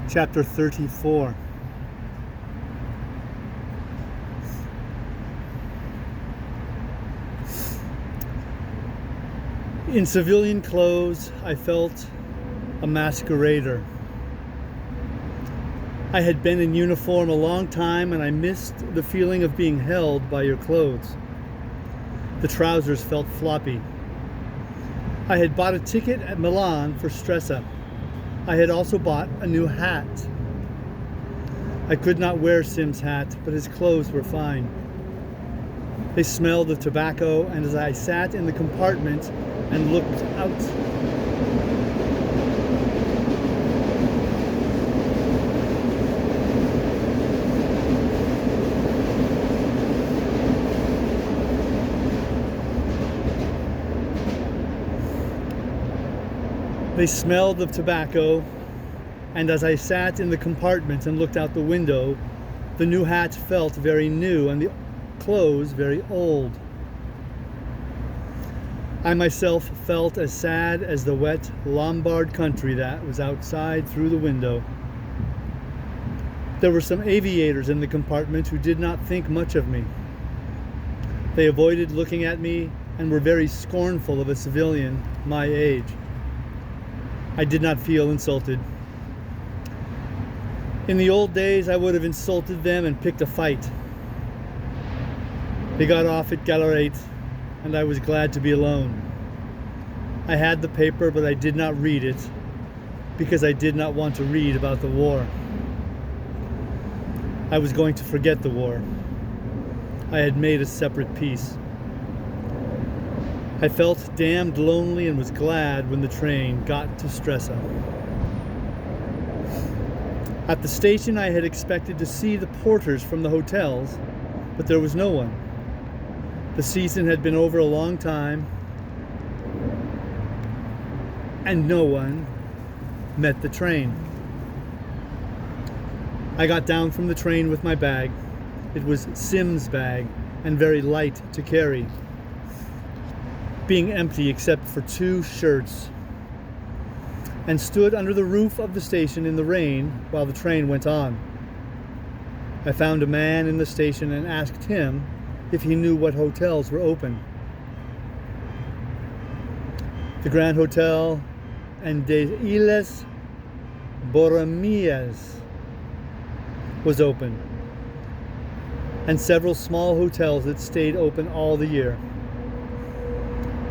Chapter 34. In civilian clothes, I felt a masquerader. I had been in uniform a long time, and I missed the feeling of being held by your clothes. The trousers felt floppy. I had bought a ticket at Milan for Stresa. I had also bought a new hat. I could not wear Sim's hat, but his clothes were fine. They smelled of tobacco, and as I sat in the compartment and looked out, they smelled of tobacco, and as I sat in the compartment and looked out the window, the new hat felt very new and the clothes very old. I myself felt as sad as the wet Lombard country that was outside through the window. There were some aviators in the compartment who did not think much of me. They avoided looking at me and were very scornful of a civilian my age. I did not feel insulted. In the old days, I would have insulted them and picked a fight. They got off at Gallerate, and I was glad to be alone. I had the paper, but I did not read it because I did not want to read about the war. I was going to forget the war. I had made a separate peace. I felt damned lonely and was glad when the train got to Stresa. At the station, I had expected to see the porters from the hotels, but there was no one. The season had been over a long time, and no one met the train. I got down from the train with my bag. It was Sim's bag and very light to carry, being empty except for 2 shirts, and stood under the roof of the station in the rain while the train went on. I found a man in the station and asked him if he knew what hotels were open. The Grand Hotel and des Illes Borromeas was open, and several small hotels that stayed open all the year.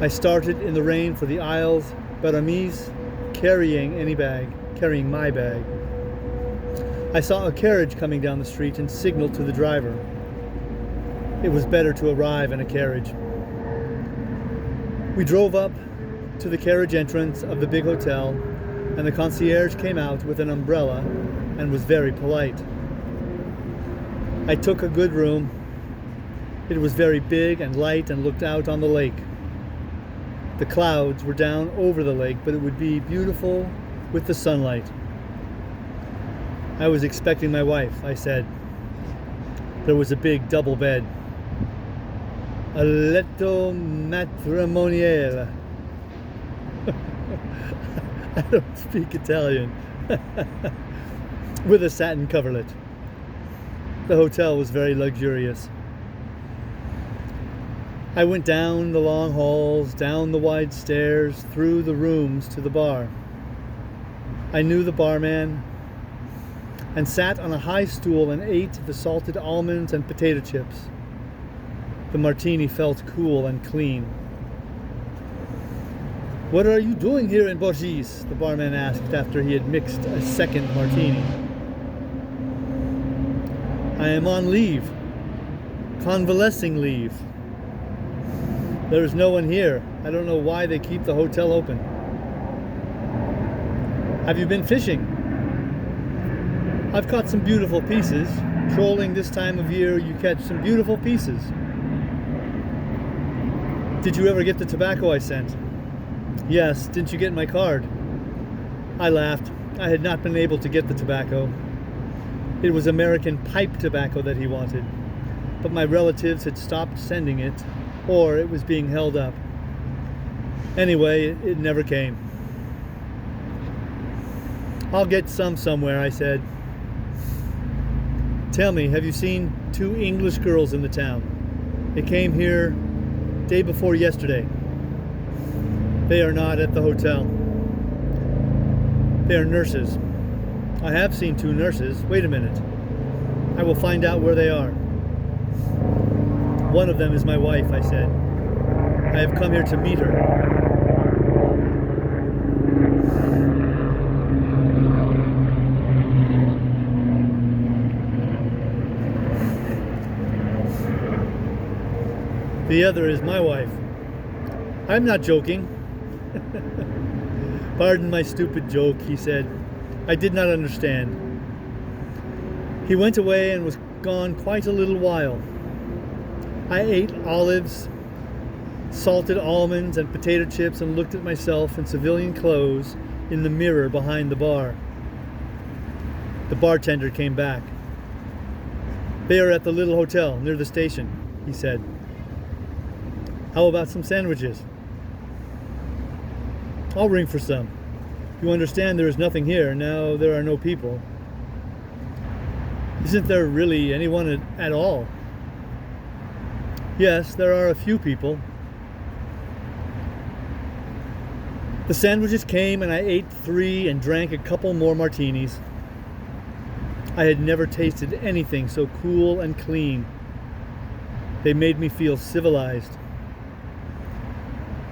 I started in the rain for the Isles Borromeas, carrying my bag. I saw a carriage coming down the street and signaled to the driver. It was better to arrive in a carriage. We drove up to the carriage entrance of the big hotel, and the concierge came out with an umbrella and was very polite. I took a good room. It was very big and light and looked out on the lake. The clouds were down over the lake, but it would be beautiful with the sunlight. I was expecting my wife, I said. There was a big double bed. A letto matrimoniale. I don't speak Italian. With a satin coverlet. The hotel was very luxurious. I went down the long halls, down the wide stairs, through the rooms to the bar. I knew the barman and sat on a high stool and ate the salted almonds and potato chips. The martini felt cool and clean. "What are you doing here in Borges?" the barman asked after he had mixed a second martini. "I am on leave. Convalescing leave. There is no one here. I don't know why they keep the hotel open." "Have you been fishing?" "I've caught some beautiful pieces. Trolling this time of year, you catch some beautiful pieces." "Did you ever get the tobacco I sent?" "Yes. Didn't you get my card?" I laughed. I had not been able to get the tobacco. It was American pipe tobacco that he wanted, but my relatives had stopped sending it, or it was being held up. Anyway, it never came. I'll get some somewhere, I said. Tell me, have you seen 2 English girls in the town? They came here day before yesterday. They are not at the hotel. They are nurses. I have seen 2 nurses. Wait a minute. I will find out where they are. One of them is my wife, I said. I have come here to meet her. The other is my wife. I'm not joking. Pardon my stupid joke, he said. I did not understand. He went away and was gone quite a little while. I ate olives, salted almonds, and potato chips and looked at myself in civilian clothes in the mirror behind the bar. The bartender came back. They are at the little hotel near the station, he said. How about some sandwiches? I'll ring for some. You understand there is nothing here. Now there are no people. Isn't there really anyone at all? Yes, there are a few people. The sandwiches came and I ate 3 and drank a couple more martinis. I had never tasted anything so cool and clean. They made me feel civilized.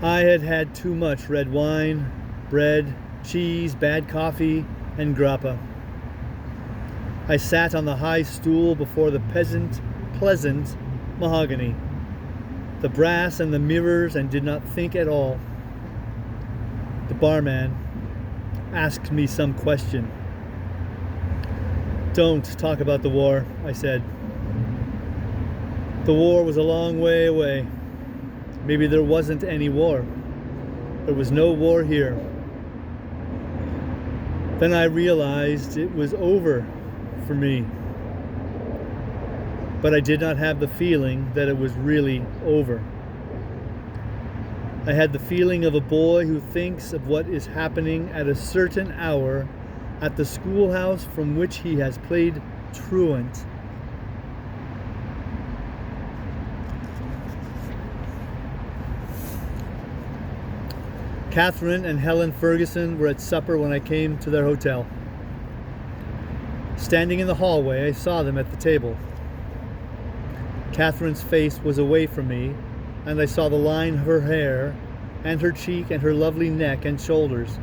I had had too much red wine, bread, cheese, bad coffee, and grappa. I sat on the high stool before the pleasant mahogany, the brass and the mirrors, and did not think at all. The barman asked me some question. Don't talk about the war, I said. The war was a long way away. Maybe there wasn't any war. There was no war here. Then I realized it was over for me. But I did not have the feeling that it was really over. I had the feeling of a boy who thinks of what is happening at a certain hour at the schoolhouse from which he has played truant. Catherine and Helen Ferguson were at supper when I came to their hotel. Standing in the hallway, I saw them at the table. Catherine's face was away from me, and I saw the line of her hair and her cheek and her lovely neck and shoulders.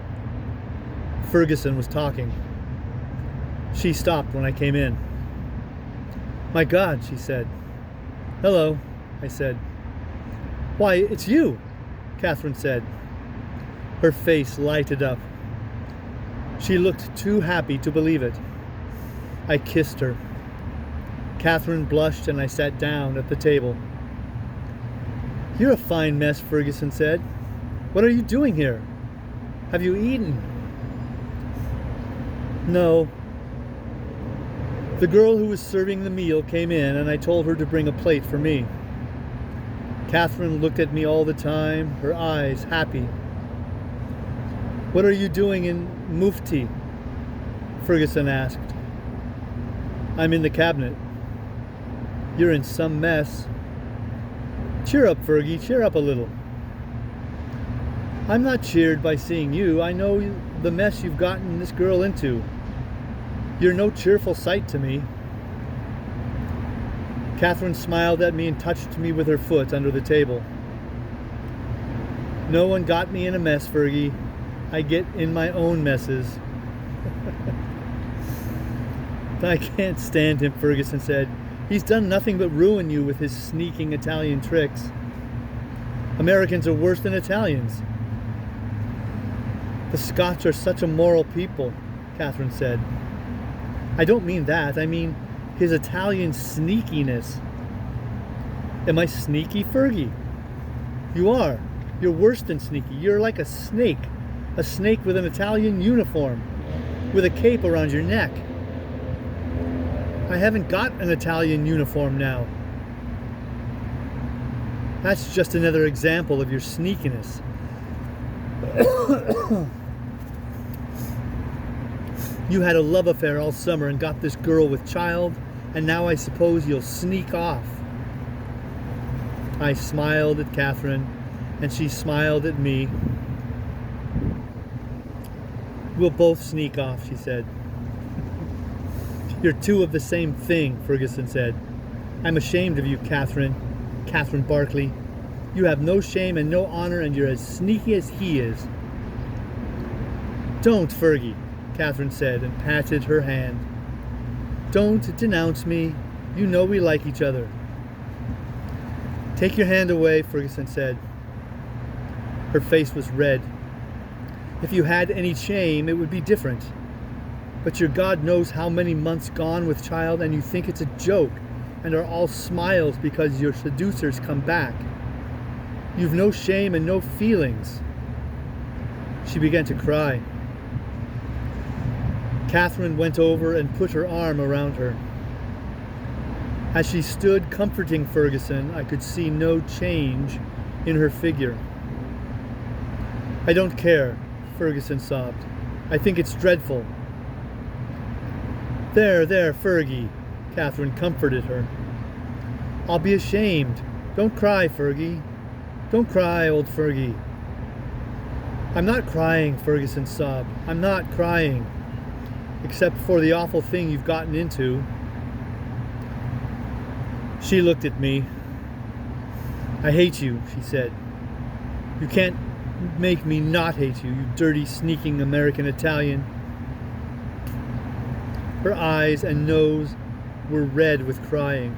Ferguson was talking. She stopped when I came in. My God, she said. Hello, I said. Why, it's you, Catherine said. Her face lighted up. She looked too happy to believe it. I kissed her. Catherine blushed and I sat down at the table. You're a fine mess, Ferguson said. What are you doing here? Have you eaten? No. The girl who was serving the meal came in and I told her to bring a plate for me. Catherine looked at me all the time, her eyes happy. What are you doing in Mufti? Ferguson asked. I'm in the cabinet. You're in some mess. Cheer up, Fergie, cheer up a little. I'm not cheered by seeing you. I know the mess you've gotten this girl into. You're no cheerful sight to me. Catherine smiled at me and touched me with her foot under the table. No one got me in a mess, Fergie. I get in my own messes. I can't stand him, Ferguson said. He's done nothing but ruin you with his sneaking Italian tricks. Americans are worse than Italians. The Scots are such a moral people, Catherine said. I don't mean that. I mean his Italian sneakiness. Am I sneaky, Fergie? You are. You're worse than sneaky. You're like a snake with an Italian uniform, with a cape around your neck. I haven't got an Italian uniform now. That's just another example of your sneakiness. You had a love affair all summer and got this girl with child, and now I suppose you'll sneak off. I smiled at Catherine, and she smiled at me. We'll both sneak off, she said. You're two of the same thing, Ferguson said. I'm ashamed of you, Catherine Barkley. You have no shame and no honor, and you're as sneaky as he is. Don't, Fergie, Catherine said and patted her hand. Don't denounce me. You know we like each other. Take your hand away, Ferguson said. Her face was red. If you had any shame, it would be different. But you're God knows how many months gone with child, and you think it's a joke and are all smiles because your seducers come back. You've no shame and no feelings. She began to cry. Catherine went over and put her arm around her. As she stood comforting Ferguson, I could see no change in her figure. I don't care, Ferguson sobbed. I think it's dreadful. There, Fergie, Catherine comforted her. I'll be ashamed. Don't cry, Fergie. Don't cry, old Fergie. I'm not crying, Ferguson sobbed. I'm not crying. Except for the awful thing you've gotten into. She looked at me. I hate you, she said. You can't make me not hate you, you dirty, sneaking American Italian. Her eyes and nose were red with crying.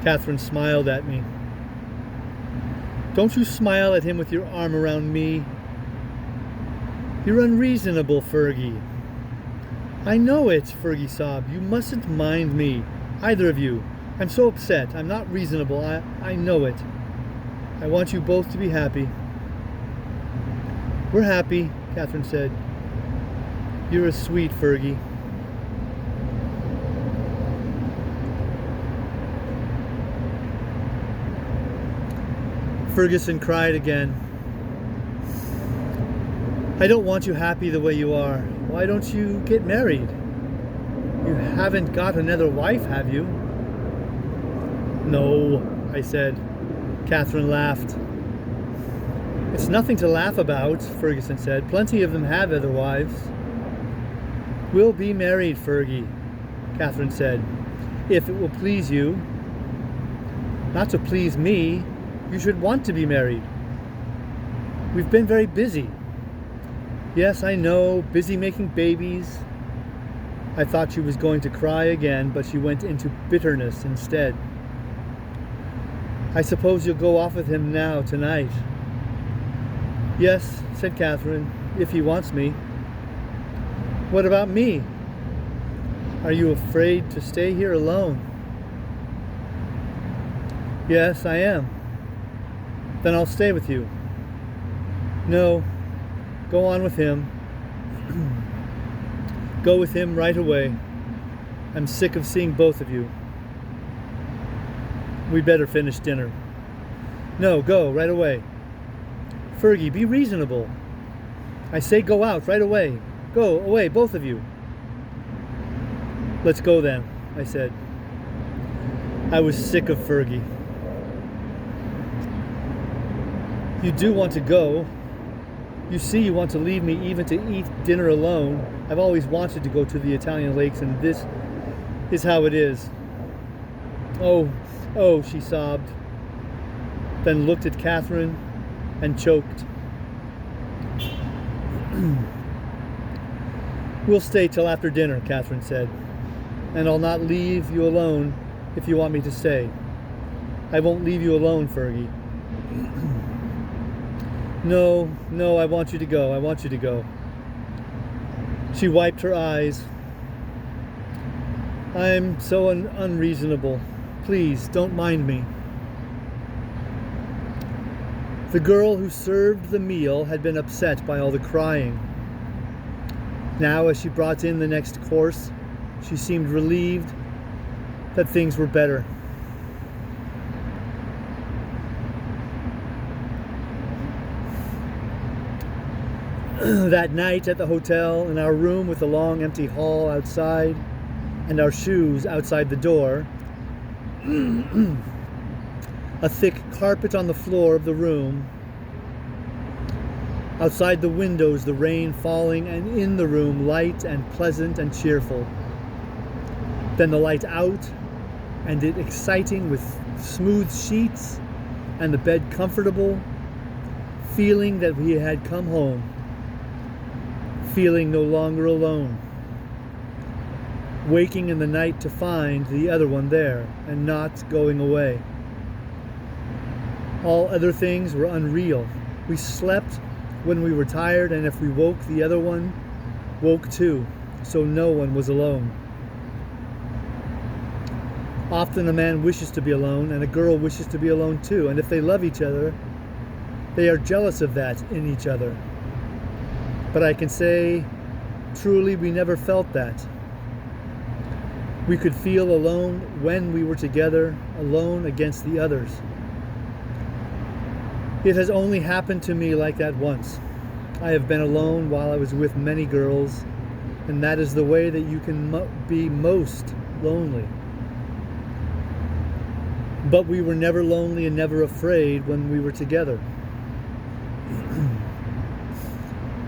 Catherine smiled at me. Don't you smile at him with your arm around me. You're unreasonable, Fergie. I know it, Fergie sobbed. You mustn't mind me, either of you. I'm so upset. I'm not reasonable. I know it. I want you both to be happy. We're happy, Catherine said. You're a sweet Fergie. Ferguson cried again. I don't want you happy the way you are. Why don't you get married? You haven't got another wife, have you? No, I said. Catherine laughed. It's nothing to laugh about, Ferguson said. Plenty of them have other wives. We'll be married, Fergie, Catherine said, if it will please you. Not to please me. You should want to be married. We've been very busy. Yes, I know, busy making babies. I thought she was going to cry again, but she went into bitterness instead. I suppose you'll go off with him now, tonight. Yes, said Catherine, if he wants me. What about me? Are you afraid to stay here alone? Yes, I am. Then I'll stay with you. No, go on with him. Go with him right away. I'm sick of seeing both of you. We'd better finish dinner. No, go right away. Fergie, be reasonable. I say go out right away. Go away, both of you. Let's go then, I said. I was sick of Fergie. You do want to go. You see you want to leave me even to eat dinner alone. I've always wanted to go to the Italian lakes, and this is how it is. Oh, she sobbed, then looked at Catherine and choked. We'll stay till after dinner, Catherine said, and I'll not leave you alone if you want me to stay. I won't leave you alone, Fergie. No, I want you to go. I want you to go. She wiped her eyes. I'm so unreasonable. Please, don't mind me. The girl who served the meal had been upset by all the crying. Now, as she brought in the next course, she seemed relieved that things were better. That night at the hotel, in our room with the long empty hall outside and our shoes outside the door, a thick carpet on the floor of the room, outside the windows the rain falling, and in the room light and pleasant and cheerful. Then the light out, and it exciting with smooth sheets, and the bed comfortable, feeling that we had come home, feeling no longer alone, waking in the night to find the other one there and not going away. All other things were unreal. We slept when we were tired, and if we woke, the other one woke too, so no one was alone. Often a man wishes to be alone, and a girl wishes to be alone too, and if they love each other, they are jealous of that in each other. But I can say, truly, we never felt that. We could feel alone when we were together, alone against the others. It has only happened to me like that once. I have been alone while I was with many girls, and that is the way that you can be most lonely. But we were never lonely and never afraid when we were together.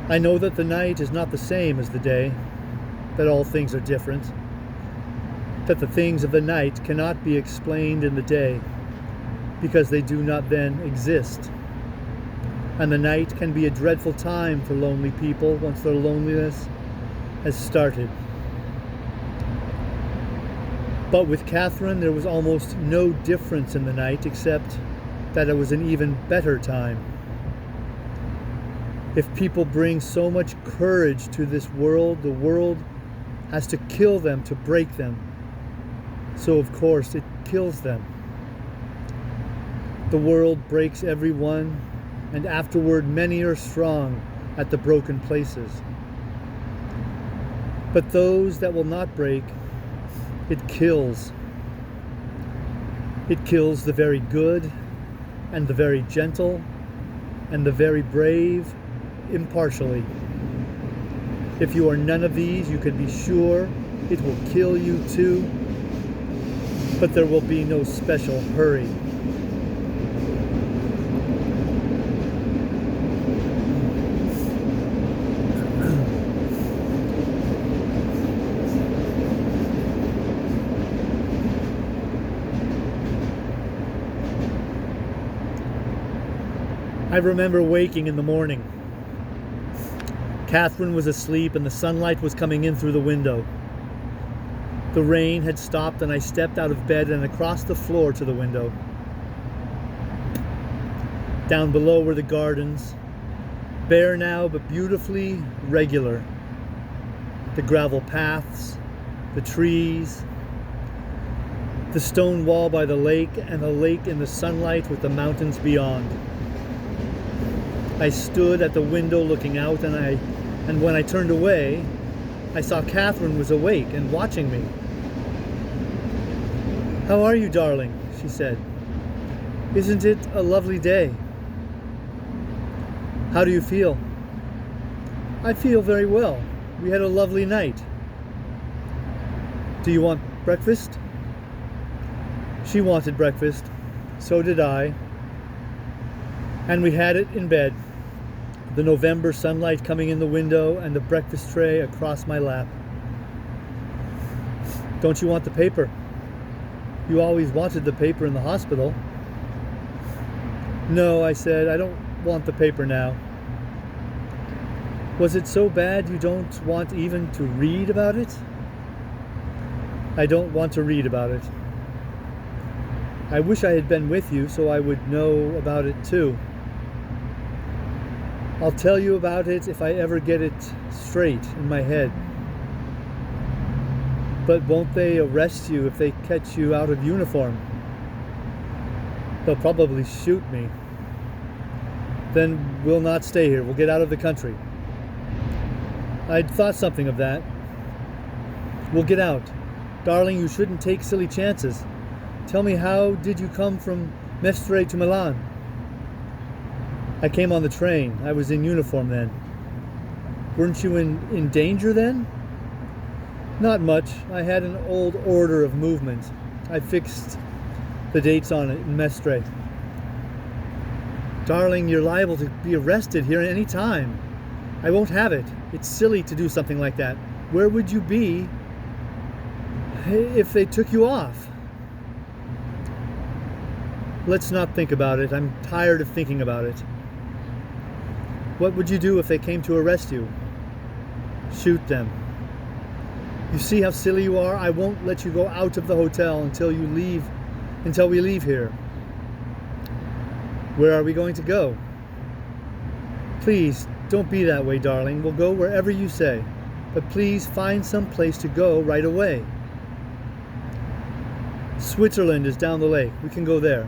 I know that the night is not the same as the day, that all things are different, that the things of the night cannot be explained in the day, because they do not then exist. And the night can be a dreadful time for lonely people once their loneliness has started. But with Catherine, there was almost no difference in the night, except that it was an even better time. If people bring so much courage to this world, the world has to kill them to break them. So of course it kills them. The world breaks everyone, and afterward many are strong at the broken places. But those that will not break, it kills. It kills the very good, and the very gentle, and the very brave, impartially. If you are none of these, you can be sure it will kill you too, but there will be no special hurry. I remember waking in the morning. Catherine was asleep and the sunlight was coming in through the window. The rain had stopped and I stepped out of bed and across the floor to the window. Down below were the gardens, bare now but beautifully regular. The gravel paths, the trees, the stone wall by the lake, and the lake in the sunlight with the mountains beyond. I stood at the window looking out, and when I turned away, I saw Catherine was awake and watching me. "How are you, darling?" she said. "Isn't it a lovely day?" "How do you feel?" "I feel very well. We had a lovely night." "Do you want breakfast?" She wanted breakfast. So did I. And we had it in bed. The November sunlight coming in the window and the breakfast tray across my lap. "Don't you want the paper? You always wanted the paper in the hospital." "No," I said, "I don't want the paper now." "Was it so bad you don't want even to read about it?" "I don't want to read about it. I wish I had been with you so I would know about it too. I'll tell you about it if I ever get it straight in my head." "But won't they arrest you if they catch you out of uniform?" "They'll probably shoot me." "Then we'll not stay here. We'll get out of the country." "I'd thought something of that." "We'll get out. Darling, you shouldn't take silly chances. Tell me, how did you come from Mestre to Milan?" "I came on the train. I was in uniform then." Weren't you in danger then? Not much. I had an old order of movement. I fixed the dates on it in Mestre. Darling, you're liable to be arrested here at any time. I won't have it. It's silly to do something like that. Where would you be if they took you off? Let's not think about it. I'm tired of thinking about it. What would you do if they came to arrest you? Shoot them. You see how silly you are? I won't let you go out of the hotel until we leave here. Where are we going to go? Please, don't be that way, darling. We'll go wherever you say. But please find some place to go right away. Switzerland is down the lake. We can go there.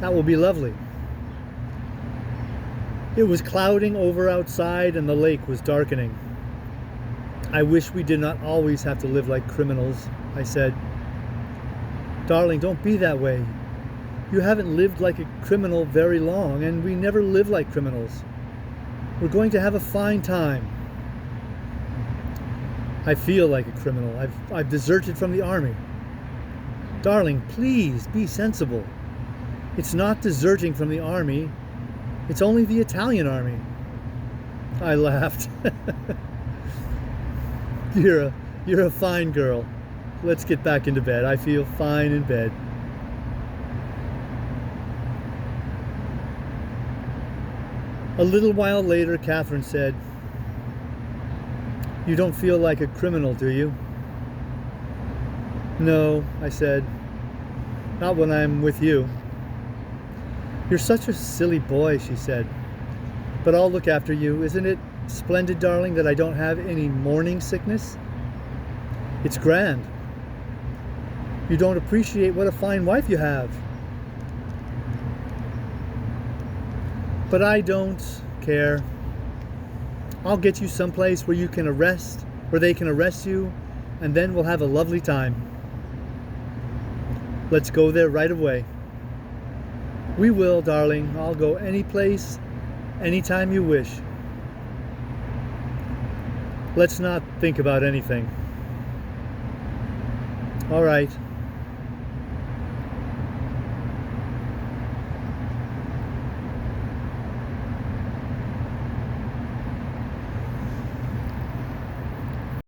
That will be lovely. It was clouding over outside and the lake was darkening. I wish we did not always have to live like criminals, I said. Darling, don't be that way. You haven't lived like a criminal very long, and we never live like criminals. We're going to have a fine time. I feel like a criminal. I've deserted from the army. Darling, please be sensible. It's not deserting from the army. It's only the Italian army. I laughed. You're a fine girl. Let's get back into bed. I feel fine in bed. A little while later, Catherine said, "You don't feel like a criminal, do you?" "No," I said. "Not when I'm with you." "You're such a silly boy," she said. "But I'll look after you. Isn't it splendid, darling, that I don't have any morning sickness? It's grand. You don't appreciate what a fine wife you have." "But I don't care. I'll get you someplace where they can arrest you, and then we'll have a lovely time." "Let's go there right away." "We will, darling. I'll go any place, anytime you wish." "Let's not think about anything." "All right."